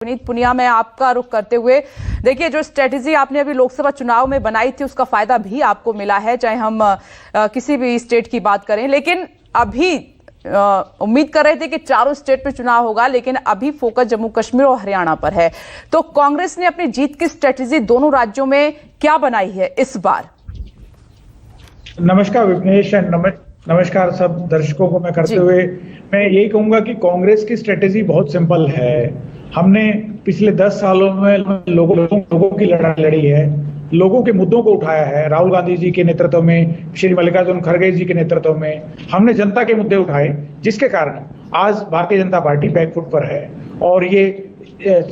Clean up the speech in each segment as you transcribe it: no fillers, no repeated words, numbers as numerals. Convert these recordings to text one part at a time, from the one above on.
विनीत पुनिया, मैं आपका रुख करते हुए, देखिए जो स्ट्रेटेजी आपने अभी लोकसभा चुनाव में बनाई थी उसका फायदा भी आपको मिला है, चाहे हम किसी भी स्टेट की बात करें। लेकिन अभी उम्मीद कर रहे थे कि चारों स्टेट में चुनाव होगा, लेकिन अभी फोकस जम्मू कश्मीर और हरियाणा पर है। तो कांग्रेस ने अपनी जीत की स्ट्रेटेजी दोनों राज्यों में क्या बनाई है इस बार? नमस्कार विपनेश, नमस्कार सब दर्शकों को मैं करते हुए मैं यही कहूंगा कि कांग्रेस की स्ट्रेटेजी बहुत सिंपल है। हमने पिछले 10 सालों में लोगों की लड़ाई लड़ी है, लोगों के मुद्दों को उठाया है। राहुल गांधी जी के नेतृत्व में, श्री मल्लिकार्जुन खड़गे जी के नेतृत्व में हमने जनता के मुद्दे उठाए, जिसके कारण आज भारतीय जनता पार्टी बैकफुट पर है। और ये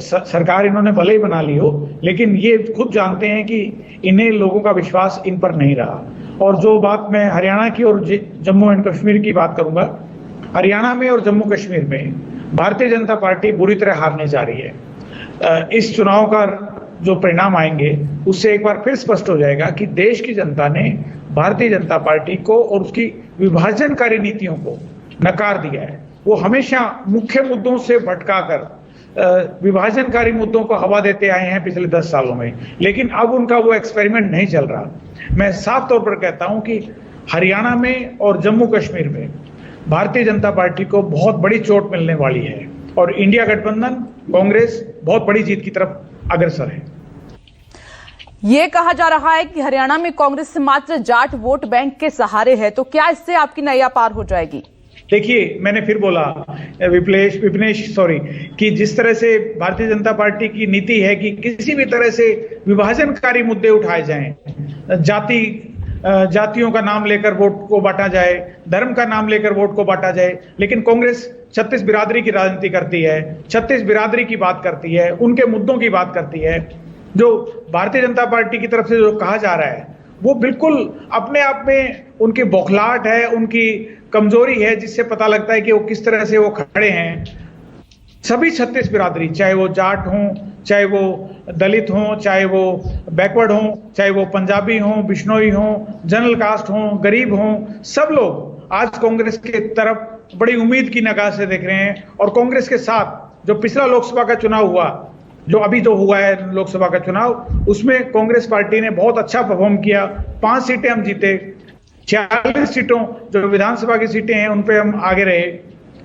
सरकार इन्होंने भले ही बना ली हो, लेकिन ये खुद जानते हैं कि इन्हें लोगों का विश्वास इन पर नहीं रहा। और जो बात मैं हरियाणा की और जम्मू एंड कश्मीर की बात करूंगा, हरियाणा में और जम्मू कश्मीर में भारतीय जनता पार्टी बुरी तरह हारने जा रही है। इस चुनाव का जो परिणाम आएंगे उससे एक बार फिर स्पष्ट हो जाएगा कि देश की जनता ने भारतीय जनता पार्टी को और उसकी विभाजनकारी नीतियों को नकार दिया है। वो हमेशा मुख्य मुद्दों से भटकाकर विभाजनकारी मुद्दों को हवा देते आए हैं पिछले 10 सालों में, लेकिन अब उनका वो एक्सपेरिमेंट नहीं चल रहा। मैं साफ तौर पर कहता हूं कि हरियाणा में और जम्मू कश्मीर में भारतीय जनता पार्टी को बहुत बड़ी चोट मिलने वाली है और इंडिया गठबंधन कांग्रेस बहुत बड़ी जीत की तरफ अग्रसर है। ये कहा जा रहा है कि हरियाणा में कांग्रेस मात्र जाट वोट बैंक के सहारे है, तो क्या इससे आपकी नैया पार हो जाएगी? देखिए, मैंने फिर बोला विपनेश कि जिस तरह से भारतीय जनता पार्टी की नीति है कि किसी भी तरह से विभाजनकारी मुद्दे उठाए जाएं, जातियों का नाम लेकर वोट को बांटा जाए, धर्म का नाम लेकर वोट को बांटा जाए, लेकिन कांग्रेस 36 बिरादरी की राजनीति करती है, 36 बिरादरी की बात करती है, उनके मुद्दों की बात करती है। जो भारतीय जनता पार्टी की तरफ से जो कहा जा रहा है वो बिल्कुल अपने आप में उनकी बौखलाहट है, उनकी कमजोरी है, जिससे पता लगता है कि वो किस तरह से वो खड़े हैं। सभी 36 बिरादरी, चाहे वो जाट हों, चाहे वो दलित हों, चाहे वो बैकवर्ड हों, चाहे वो पंजाबी हों, बिश्नोई हों, जनरल कास्ट हों, गरीब हों, सब लोग आज कांग्रेस की तरफ बड़ी उम्मीद की निगाह से देख रहे हैं। और कांग्रेस के साथ जो पिछला लोकसभा का चुनाव हुआ, जो अभी तो हुआ है लोकसभा का चुनाव, उसमें कांग्रेस पार्टी ने बहुत अच्छा परफॉर्म किया। 5 सीटें हम जीते, 46 सीटों जो विधानसभा की सीटें हैं उन पे हम आगे रहे।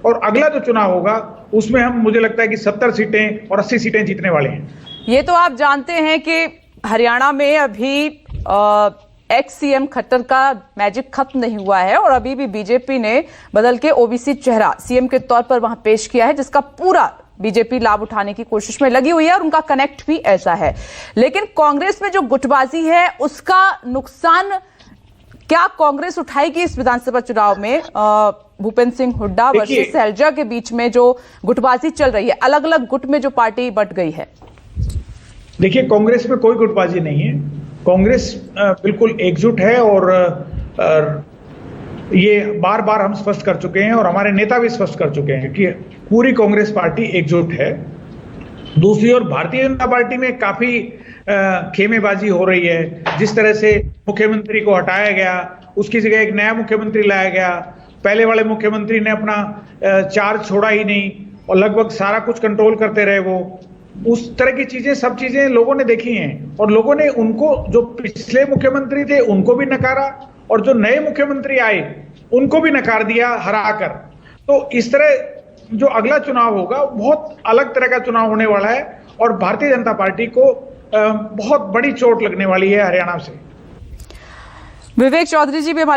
और अगला जो चुनाव होगा उसमें हम, मुझे लगता है कि 70 सीटें और 80 सीटें जीतने वाले हैं। ये तो आप जानते हैं कि हरियाणा में अभी एक्स सीएम खट्टर का मैजिक खत्म नहीं हुआ है और अभी भी बीजेपी ने बदल के ओबीसी चेहरा सीएम के तौर पर वहां पेश किया है, जिसका पूरा बीजेपी लाभ उठाने की कोशिश में लगी हुई है और उनका कनेक्ट भी ऐसा है। लेकिन कांग्रेस में जो गुटबाजी है उसका नुकसान क्या कांग्रेस उठाएगी इस विधानसभा चुनाव में? भूपेंद्र सिंह हुड्डा वर्सेस सैलजा के बीच में जो गुटबाजी चल रही है, अलग अलग गुट में जो पार्टी बंट गई है। देखिए, कांग्रेस में कोई गुटबाजी नहीं है। कांग्रेस बिल्कुल एकजुट है और ये बार बार हम स्पष्ट कर चुके हैं और हमारे नेता भी स्पष्ट कर चुके हैं कि पूरी कांग्रेस पार्टी एकजुट है। दूसरी ओर भारतीय जनता पार्टी में काफी खेमेबाजी हो रही है। जिस तरह से मुख्यमंत्री को हटाया गया, उसकी जगह एक नया मुख्यमंत्री लाया गया, पहले वाले मुख्यमंत्री ने अपना चार्ज छोड़ा ही नहीं और लगभग सारा कुछ कंट्रोल करते रहे। वो उस तरह की चीजें, सब चीजें लोगों ने देखी हैं और लोगों ने उनको, जो पिछले मुख्यमंत्री थे उनको भी नकारा और जो नए मुख्यमंत्री आए उनको भी नकार दिया हराकर। तो इस तरह जो अगला चुनाव होगा बहुत अलग तरह का चुनाव होने वाला है और भारतीय जनता पार्टी को बहुत बड़ी चोट लगने वाली है हरियाणा से। विवेक चौधरी जी भी